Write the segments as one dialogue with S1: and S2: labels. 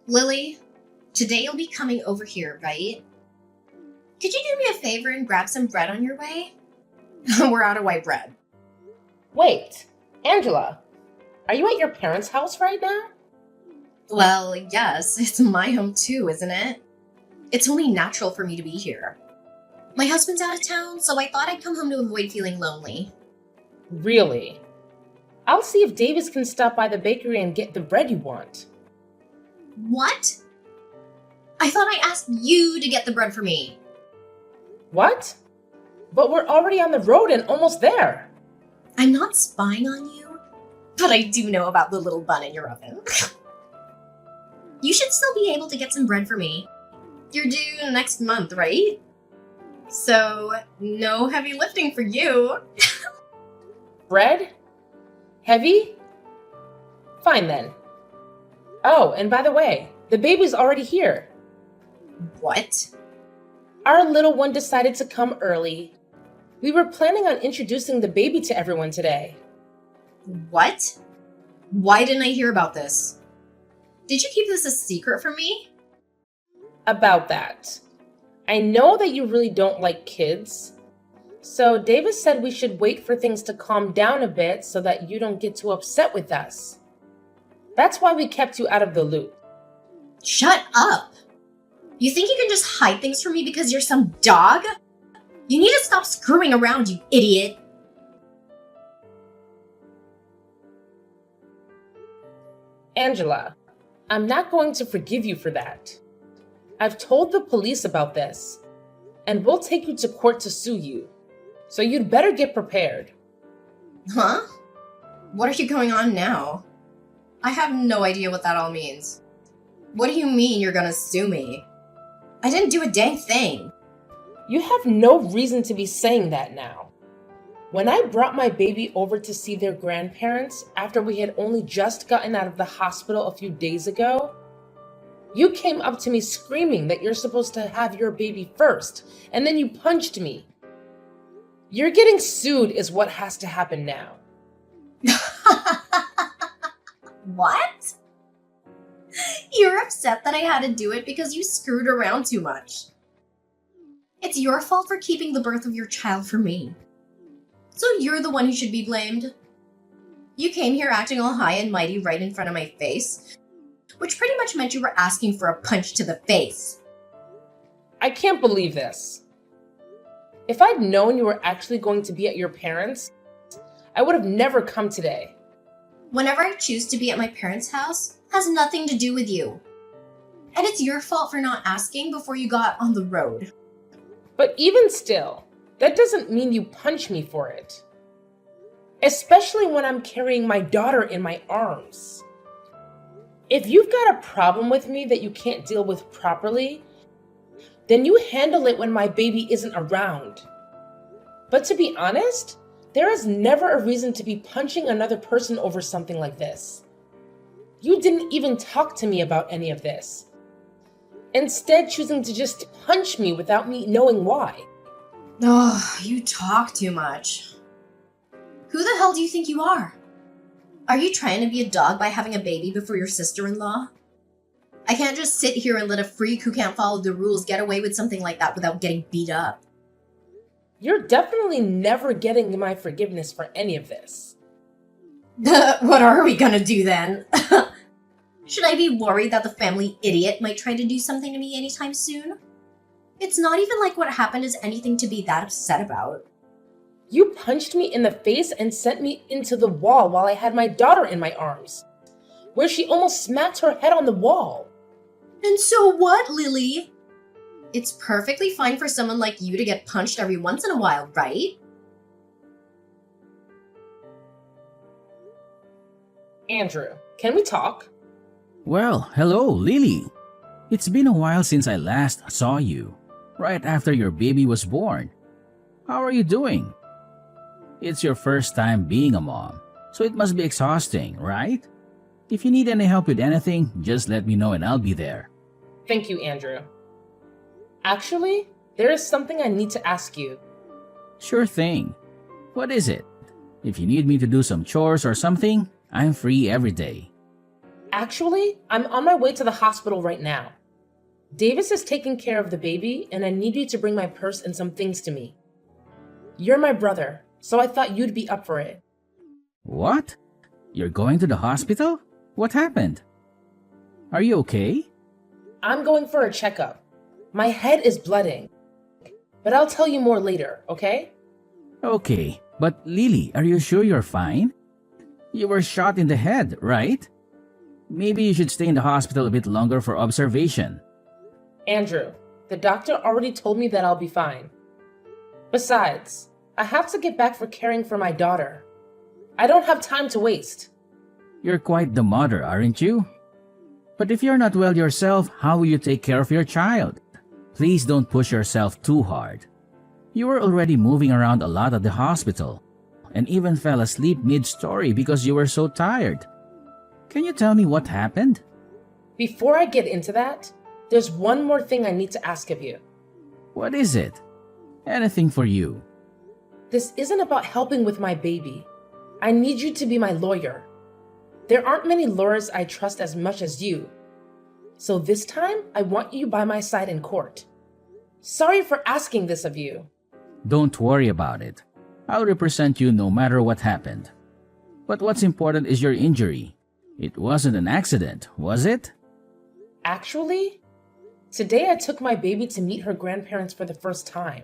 S1: Lily, today you'll be coming over here, right? Could you do me a favor and grab some bread on your way? We're out of white bread.
S2: Wait, Angela, are you at your parents' house right now?
S1: Well, yes, it's my home too, isn't it? It's only natural for me to be here. My husband's out of town, so I thought I'd come home to avoid feeling lonely.
S2: Really? I'll see if Davis can stop by the bakery and get the bread you want.
S1: What? I thought I asked you to get the bread for me.
S2: What? But we're already on the road and almost there.
S1: I'm not spying on you, but I do know about the little bun in your oven. You should still be able to get some bread for me. You're due next month, right? So, no heavy lifting for you.
S2: Bread? Heavy? Fine then. Oh, and by the way, the baby's already here.
S1: What?
S2: Our little one decided to come early. We were planning on introducing the baby to everyone today.
S1: What? Why didn't I hear about this? Did you keep this a secret from me?
S2: About that. I know that you really don't like kids. So Davis said we should wait for things to calm down a bit so that you don't get too upset with us. That's why we kept you out of the loop.
S1: Shut up! You think you can just hide things from me because you're some dog? You need to stop screwing around, you idiot!
S2: Angela, I'm not going to forgive you for that. I've told the police about this, and we'll take you to court to sue you. So you'd better get prepared.
S1: Huh? What are you going on now? I have no idea what that all means. What do you mean you're gonna sue me? I didn't do a dang thing.
S2: You have no reason to be saying that now. When I brought my baby over to see their grandparents after we had only just gotten out of the hospital a few days ago, you came up to me screaming that you're supposed to have your baby first, and then you punched me. You're getting sued is what has to happen now.
S1: What? You're upset that I had to do it because you screwed around too much. It's your fault for keeping the birth of your child from me. So you're the one who should be blamed. You came here acting all high and mighty right in front of my face, which pretty much meant you were asking for a punch to the face.
S2: I can't believe this. If I'd known you were actually going to be at your parents', I would have never come today.
S1: Whenever I choose to be at my parents' house has nothing to do with you. And it's your fault for not asking before you got on the road.
S2: But even still, that doesn't mean you punch me for it. Especially when I'm carrying my daughter in my arms. If you've got a problem with me that you can't deal with properly, then you handle it when my baby isn't around. But to be honest, there is never a reason to be punching another person over something like this. You didn't even talk to me about any of this. Instead, choosing to just punch me without me knowing why.
S1: Oh, you talk too much. Who the hell do you think you are? Are you trying to be a dog by having a baby before your sister-in-law? I can't just sit here and let a freak who can't follow the rules get away with something like that without getting beat up.
S2: You're definitely never getting my forgiveness for any of this.
S1: What are we gonna do then? Should I be worried that the family idiot might try to do something to me anytime soon? It's not even like what happened is anything to be that upset about.
S2: You punched me in the face and sent me into the wall while I had my daughter in my arms, where she almost smacked her head on the wall.
S1: And so what, Lily? It's perfectly fine for someone like you to get punched every once in a while, right?
S2: Andrew, can we talk?
S3: Well, hello, Lily. It's been a while since I last saw you, right after your baby was born. How are you doing? It's your first time being a mom, so it must be exhausting, right? If you need any help with anything, just let me know and I'll be there.
S2: Thank you, Andrew. Actually, there is something I need to ask you.
S3: Sure thing. What is it? If you need me to do some chores or something, I'm free every day.
S2: Actually, I'm on my way to the hospital right now. Davis is taking care of the baby, and I need you to bring my purse and some things to me. You're my brother, so I thought you'd be up for it.
S3: What? You're going to the hospital? What happened? Are you okay?
S2: I'm going for a checkup. My head is blooding. But I'll tell you more later, okay?
S3: Okay, but Lily, are you sure you're fine? You were shot in the head, right? Maybe you should stay in the hospital a bit longer for observation.
S2: Andrew, the doctor already told me that I'll be fine. Besides, I have to get back for caring for my daughter. I don't have time to waste.
S3: You're quite the mother, aren't you? But if you're not well yourself, how will you take care of your child? Please don't push yourself too hard. You were already moving around a lot at the hospital and even fell asleep mid-story because you were so tired. Can you tell me what happened?
S2: Before I get into that, there's one more thing I need to ask of you.
S3: What is it? Anything for you.
S2: This isn't about helping with my baby. I need you to be my lawyer. There aren't many lawyers I trust as much as you. So this time, I want you by my side in court. Sorry for asking this of you.
S3: Don't worry about it. I'll represent you no matter what happened. But what's important is your injury. It wasn't an accident, was it?
S2: Actually, today I took my baby to meet her grandparents for the first time.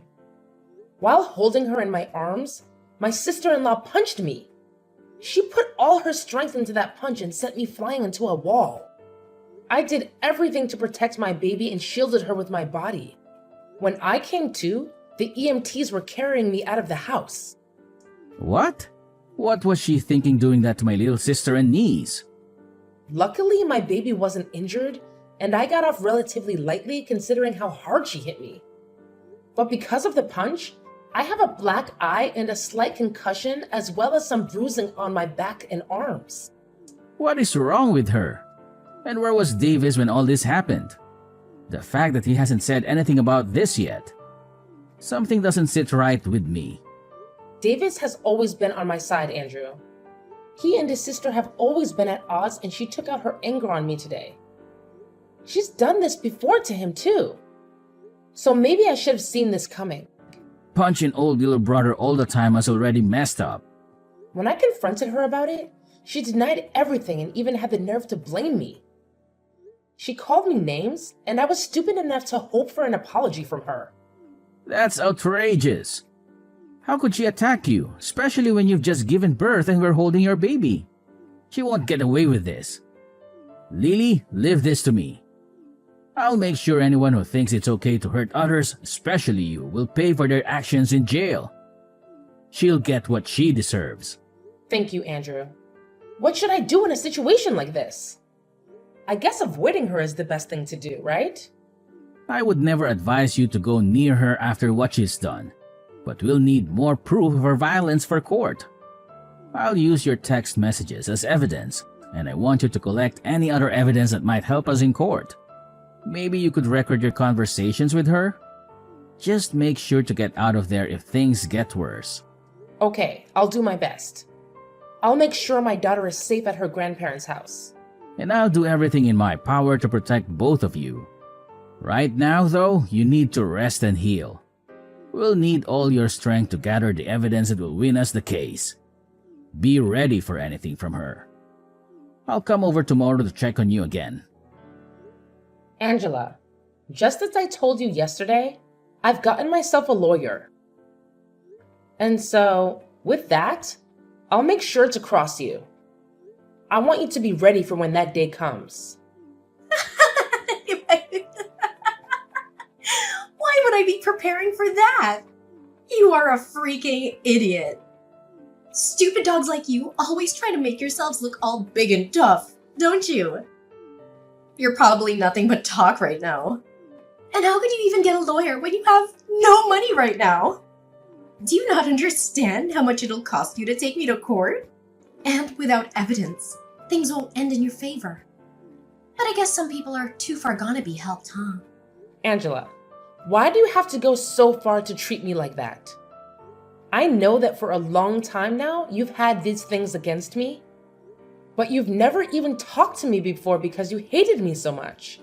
S2: While holding her in my arms, my sister-in-law punched me. She put all her strength into that punch and sent me flying into a wall. I did everything to protect my baby and shielded her with my body. When I came to, the EMTs were carrying me out of the house.
S3: What? What was she thinking doing that to my little sister and niece?
S2: Luckily, my baby wasn't injured, and I got off relatively lightly considering how hard she hit me. But because of the punch, I have a black eye and a slight concussion as well as some bruising on my back and arms.
S3: What is wrong with her? And where was Davis when all this happened? The fact that he hasn't said anything about this yet. Something doesn't sit right with me.
S2: Davis has always been on my side, Andrew. He and his sister have always been at odds, and she took out her anger on me today. She's done this before to him too. So maybe I should have seen this coming.
S3: Punching old little brother all the time was already messed up.
S2: When I confronted her about it, she denied everything and even had the nerve to blame me. She called me names, and I was stupid enough to hope for an apology from her.
S3: That's outrageous. How could she attack you, especially when you've just given birth and we're holding your baby? She won't get away with this. Lily, leave this to me. I'll make sure anyone who thinks it's okay to hurt others, especially you, will pay for their actions in jail. She'll get what she deserves.
S2: Thank you, Andrew. What should I do in a situation like this? I guess avoiding her is the best thing to do, right?
S3: I would never advise you to go near her after what she's done, but we'll need more proof of her violence for court. I'll use your text messages as evidence, and I want you to collect any other evidence that might help us in court. Maybe you could record your conversations with her? Just make sure to get out of there if things get worse.
S2: Okay, I'll do my best. I'll make sure my daughter is safe at her grandparents' house.
S3: And I'll do everything in my power to protect both of you. Right now, though, you need to rest and heal. We'll need all your strength to gather the evidence that will win us the case. Be ready for anything from her. I'll come over tomorrow to check on you again.
S2: Angela, just as I told you yesterday, I've gotten myself a lawyer. And so, with that, I'll make sure to cross you. I want you to be ready for when that day comes.
S1: Why would I be preparing for that? You are a freaking idiot. Stupid dogs like you always try to make yourselves look all big and tough, don't you? You're probably nothing but talk right now. And how could you even get a lawyer when you have no money right now? Do you not understand how much it'll cost you to take me to court? And without evidence, things won't end in your favor. But I guess some people are too far gone to be helped, huh?
S2: Angela, why do you have to go so far to treat me like that? I know that for a long time now, you've had these things against me. But you've never even talked to me before because you hated me so much.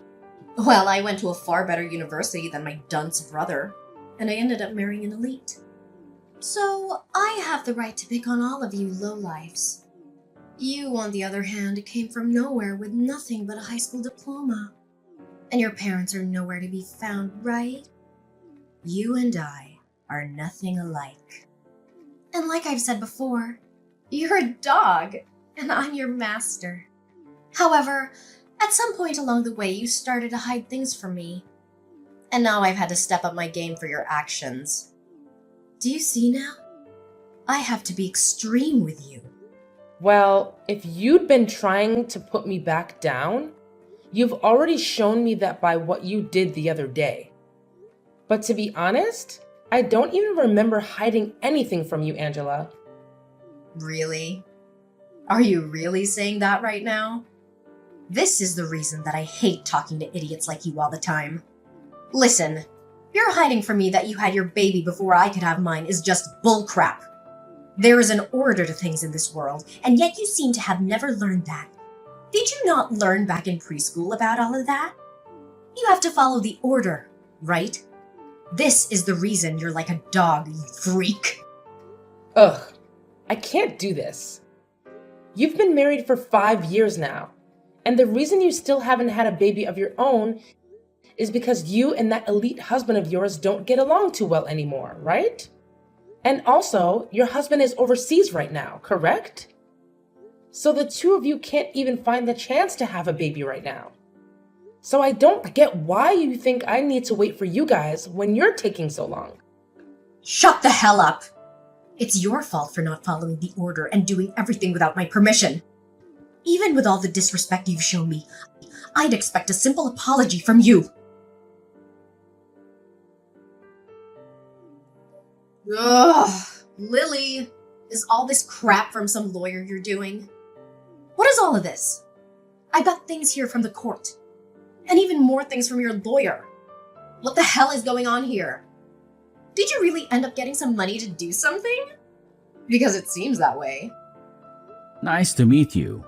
S1: Well, I went to a far better university than my dunce brother, and I ended up marrying an elite. So I have the right to pick on all of you lowlifes. You, on the other hand, came from nowhere with nothing but a high school diploma. And your parents are nowhere to be found, right? You and I are nothing alike. And like I've said before, you're a dog, and I'm your master. However, at some point along the way, you started to hide things from me. And now I've had to step up my game for your actions. Do you see now? I have to be extreme with you.
S2: Well, if you'd been trying to put me back down, you've already shown me that by what you did the other day. But to be honest, I don't even remember hiding anything from you, Angela.
S1: Really? Are you really saying that right now? This is the reason that I hate talking to idiots like you all the time. Listen, you're hiding from me that you had your baby before I could have mine is just bullcrap. There is an order to things in this world, and yet you seem to have never learned that. Did you not learn back in preschool about all of that? You have to follow the order, right? This is the reason you're like a dog, you freak.
S2: Ugh, I can't do this. You've been married for 5 years now, and the reason you still haven't had a baby of your own is because you and that elite husband of yours don't get along too well anymore, right? And also, your husband is overseas right now, correct? So the two of you can't even find the chance to have a baby right now. So I don't get why you think I need to wait for you guys when you're taking so long.
S1: Shut the hell up! It's your fault for not following the order and doing everything without my permission. Even with all the disrespect you've shown me, I'd expect a simple apology from you. Ugh, Lily, is all this crap from some lawyer you're doing? What is all of this? I got things here from the court. And even more things from your lawyer. What the hell is going on here? Did you really end up getting some money to do something? Because it seems that way.
S3: Nice to meet you.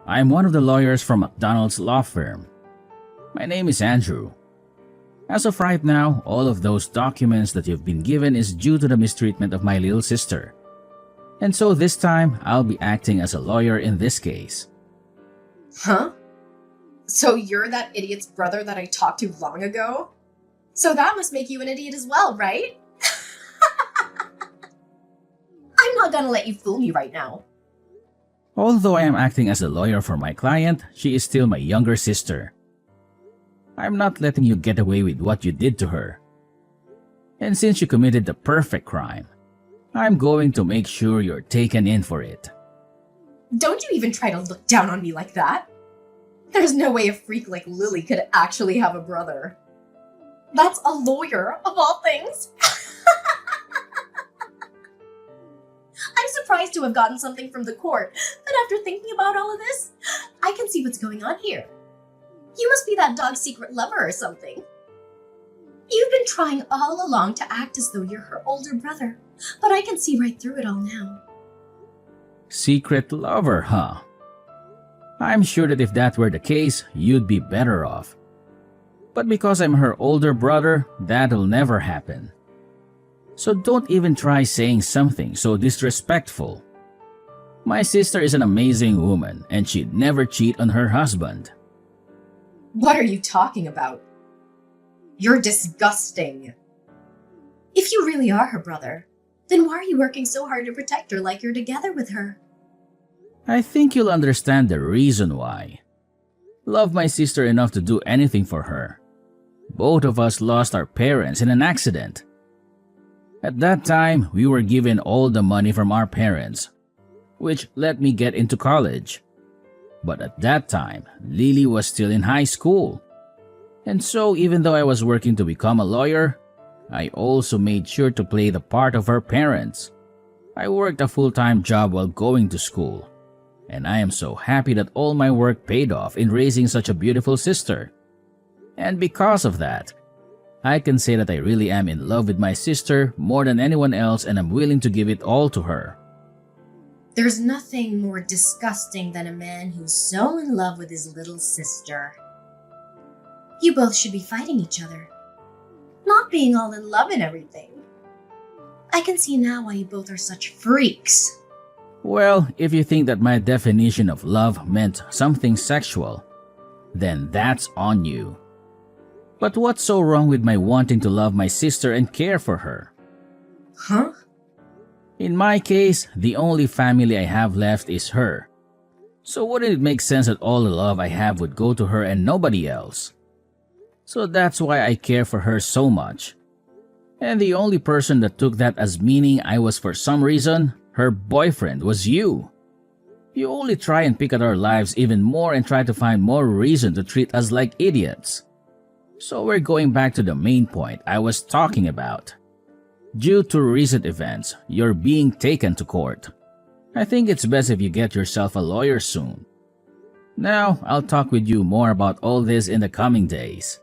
S3: I'm one of the lawyers from McDonald's law firm. My name is Andrew. As of right now, all of those documents that you've been given is due to the mistreatment of my little sister. And so this time, I'll be acting as a lawyer in this case.
S1: Huh? So you're that idiot's brother that I talked to long ago? So that must make you an idiot as well, right? I'm not gonna let you fool me right now.
S3: Although I am acting as a lawyer for my client, she is still my younger sister. I'm not letting you get away with what you did to her. And since you committed the perfect crime, I'm going to make sure you're taken in for it.
S1: Don't you even try to look down on me like that. There's no way a freak like Lily could actually have a brother. That's a lawyer, of all things. I'm surprised to have gotten something from the court, but after thinking about all of this, I can see what's going on here. You must be that dog's secret lover or something. You've been trying all along to act as though you're her older brother, but I can see right through it all now.
S3: Secret lover, huh? I'm sure that if that were the case, you'd be better off. But because I'm her older brother, that'll never happen. So don't even try saying something so disrespectful. My sister is an amazing woman and she'd never cheat on her husband.
S1: What are you talking about? You're disgusting. If you really are her brother, then why are you working so hard to protect her like you're together with her?
S3: I think you'll understand the reason why. Love my sister enough to do anything for her. Both of us lost our parents in an accident. At that time, we were given all the money from our parents, which let me get into college. But at that time, Lily was still in high school. And so even though I was working to become a lawyer, I also made sure to play the part of her parents. I worked a full-time job while going to school. And I am so happy that all my work paid off in raising such a beautiful sister. And because of that, I can say that I really am in love with my sister more than anyone else and I'm willing to give it all to her.
S1: There's nothing more disgusting than a man who's so in love with his little sister. You both should be fighting each other, not being all in love and everything. I can see now why you both are such freaks.
S3: Well, if you think that my definition of love meant something sexual, then that's on you. But what's so wrong with my wanting to love my sister and care for her?
S1: Huh?
S3: In my case, the only family I have left is her. So wouldn't it make sense that all the love I have would go to her and nobody else? So that's why I care for her so much. And the only person that took that as meaning I was for some reason, her boyfriend, was you. You only try and pick at our lives even more and try to find more reason to treat us like idiots. So we're going back to the main point I was talking about. Due to recent events, you're being taken to court. I think it's best if you get yourself a lawyer soon. Now, I'll talk with you more about all this in the coming days.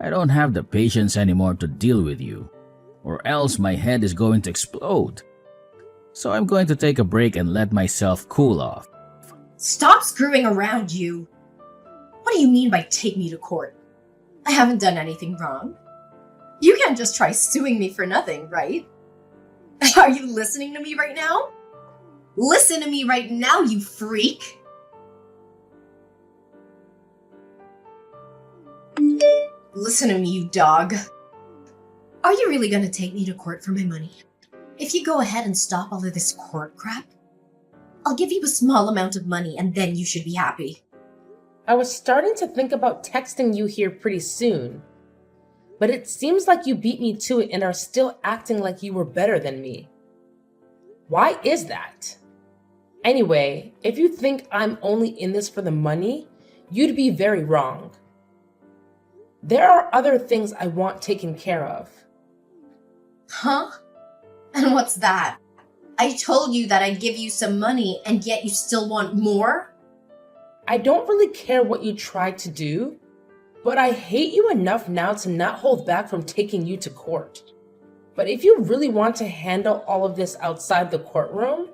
S3: I don't have the patience anymore to deal with you, or else my head is going to explode. So I'm going to take a break and let myself cool off.
S1: Stop screwing around, you. What do you mean by take me to court? I haven't done anything wrong. You can't just try suing me for nothing, right? Are you listening to me right now? Listen to me right now, you freak! Listen to me, you dog. Are you really gonna take me to court for my money? If you go ahead and stop all of this court crap, I'll give you a small amount of money and then you should be happy.
S2: I was starting to think about texting you here pretty soon, but it seems like you beat me to it and are still acting like you were better than me. Why is that? Anyway, if you think I'm only in this for the money, you'd be very wrong. There are other things I want taken care of.
S1: Huh? And what's that? I told you that I'd give you some money and yet you still want more?
S2: I don't really care what you tried to do, but I hate you enough now to not hold back from taking you to court. But if you really want to handle all of this outside the courtroom,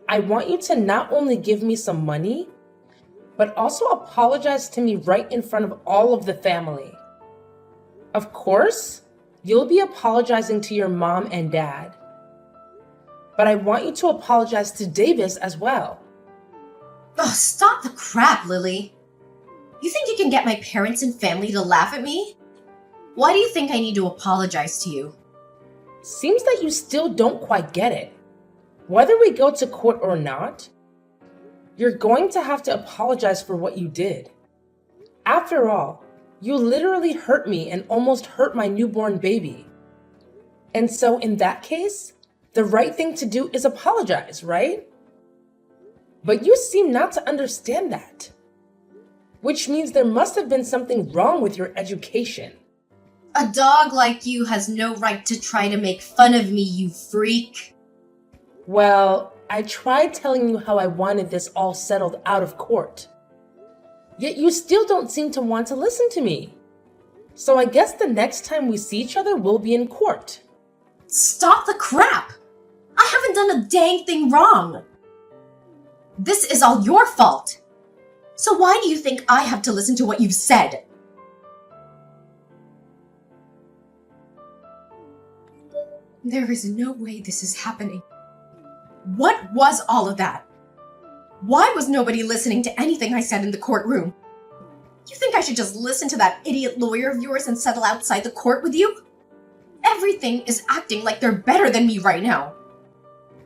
S2: I want you to not only give me some money, but also apologize to me right in front of all of the family. Of course, you'll be apologizing to your mom and dad. But I want you to apologize to Davis as well.
S1: Oh, stop the crap, Lily. You think you can get my parents and family to laugh at me? Why do you think I need to apologize to you?
S2: Seems that you still don't quite get it. Whether we go to court or not, you're going to have to apologize for what you did. After all, you literally hurt me and almost hurt my newborn baby. And so in that case, the right thing to do is apologize, right? But you seem not to understand that. Which means there must have been something wrong with your education.
S1: A dog like you has no right to try to make fun of me, you freak.
S2: Well, I tried telling you how I wanted this all settled out of court. Yet you still don't seem to want to listen to me. So I guess the next time we see each other, we'll be in court.
S1: Stop the crap! I haven't done a dang thing wrong. This is all your fault. So why do you think I have to listen to what you've said? There is no way this is happening. What was all of that? Why was nobody listening to anything I said in the courtroom? You think I should just listen to that idiot lawyer of yours and settle outside the court with you? Everything is acting like they're better than me right now.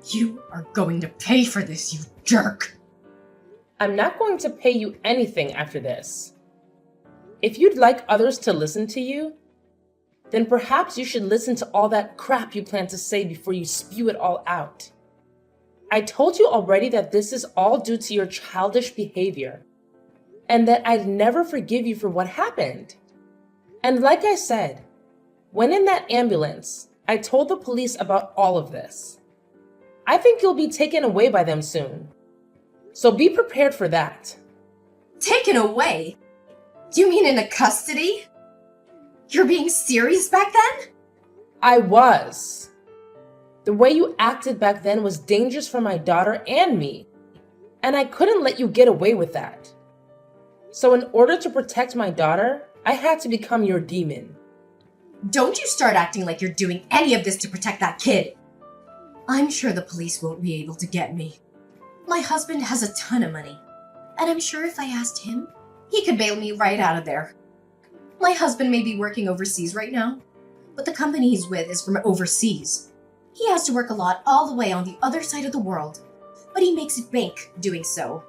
S1: You are going to pay for this, you jerk.
S2: I'm not going to pay you anything after this. If you'd like others to listen to you, then perhaps you should listen to all that crap you plan to say before you spew it all out. I told you already that this is all due to your childish behavior, and that I'd never forgive you for what happened. And like I said, when in that ambulance, I told the police about all of this. I think you'll be taken away by them soon. So be prepared for that.
S1: Taken away? You mean into custody? You're being serious back then?
S2: I was. The way you acted back then was dangerous for my daughter and me, and I couldn't let you get away with that. So in order to protect my daughter, I had to become your demon.
S1: Don't you start acting like you're doing any of this to protect that kid. I'm sure the police won't be able to get me. My husband has a ton of money, and I'm sure if I asked him, he could bail me right out of there. My husband may be working overseas right now, but the company he's with is from overseas. He has to work a lot all the way on the other side of the world, but he makes bank doing so.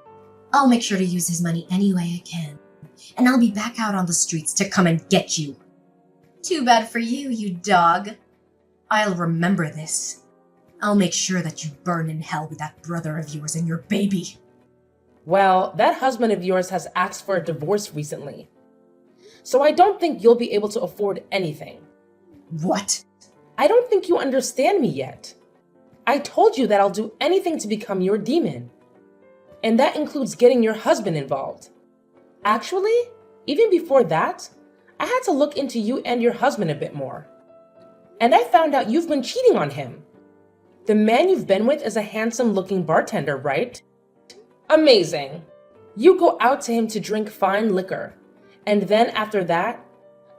S1: I'll make sure to use his money any way I can, and I'll be back out on the streets to come and get you. Too bad for you, you dog. I'll remember this. I'll make sure that you burn in hell with that brother of yours and your baby.
S2: Well, that husband of yours has asked for a divorce recently, so I don't think you'll be able to afford anything.
S1: What?
S2: I don't think you understand me yet. I told you that I'll do anything to become your demon. And that includes getting your husband involved. Actually, even before that, I had to look into you and your husband a bit more. And I found out you've been cheating on him. The man you've been with is a handsome-looking bartender, right? Amazing. You go out to him to drink fine liquor. And then after that,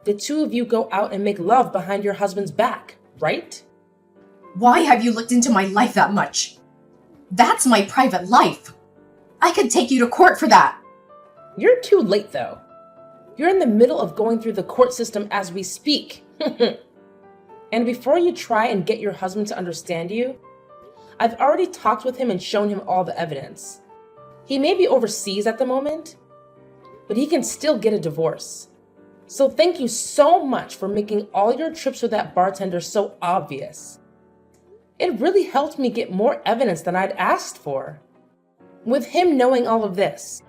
S2: the two of you go out and make love behind your husband's back, right?
S1: Why have you looked into my life that much? That's my private life. I could take you to court for that.
S2: You're too late, though. You're in the middle of going through the court system as we speak. And before you try and get your husband to understand you, I've already talked with him and shown him all the evidence. He may be overseas at the moment, but he can still get a divorce. So thank you so much for making all your trips with that bartender so obvious. It really helped me get more evidence than I'd asked for. With him knowing all of this,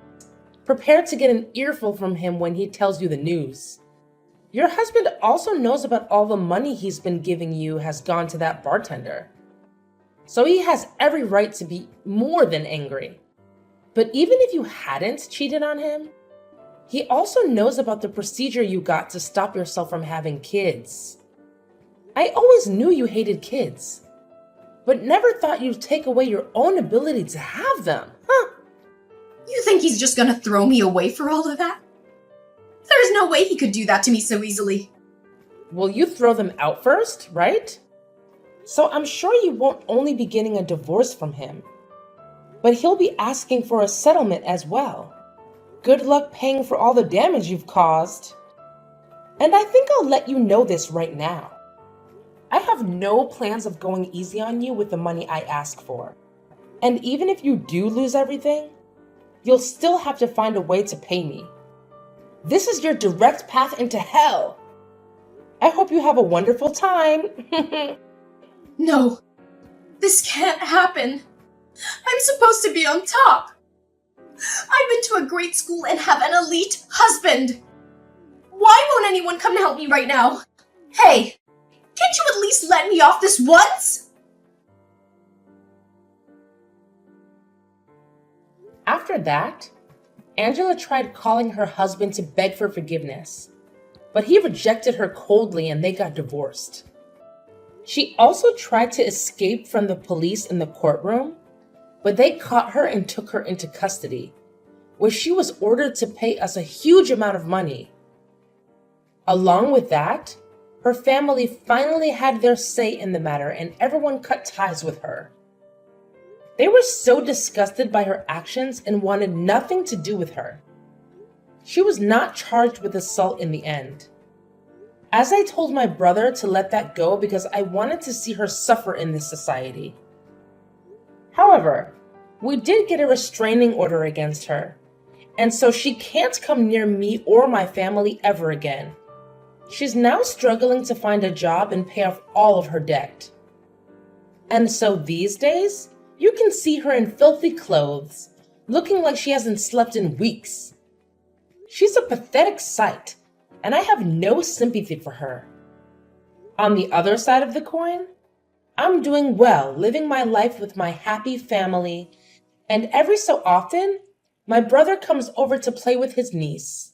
S2: prepare to get an earful from him when he tells you the news. Your husband also knows about all the money he's been giving you has gone to that bartender. So he has every right to be more than angry. But even if you hadn't cheated on him, he also knows about the procedure you got to stop yourself from having kids. I always knew you hated kids, but never thought you'd take away your own ability to have them, huh?
S1: You think he's just gonna throw me away for all of that? There's no way he could do that to me so easily.
S2: Well, you throw them out first, right? So I'm sure you won't only be getting a divorce from him, but he'll be asking for a settlement as well. Good luck paying for all the damage you've caused. And I think I'll let you know this right now. I have no plans of going easy on you with the money I ask for. And even if you do lose everything, you'll still have to find a way to pay me. This is your direct path into hell. I hope you have a wonderful time.
S1: No, this can't happen. I'm supposed to be on top. I've been to a great school and have an elite husband. Why won't anyone come to help me right now? Hey, can't you at least let me off this once?
S2: After that, Angela tried calling her husband to beg for forgiveness, but he rejected her coldly and they got divorced. She also tried to escape from the police in the courtroom, but they caught her and took her into custody, where she was ordered to pay us a huge amount of money. Along with that, her family finally had their say in the matter and everyone cut ties with her. They were so disgusted by her actions and wanted nothing to do with her. She was not charged with assault in the end. As I told my brother to let that go because I wanted to see her suffer in this society. However, we did get a restraining order against her, and so she can't come near me or my family ever again. She's now struggling to find a job and pay off all of her debt. And so these days, you can see her in filthy clothes, looking like she hasn't slept in weeks. She's a pathetic sight, and I have no sympathy for her. On the other side of the coin, I'm doing well, living my life with my happy family, and every so often, my brother comes over to play with his niece.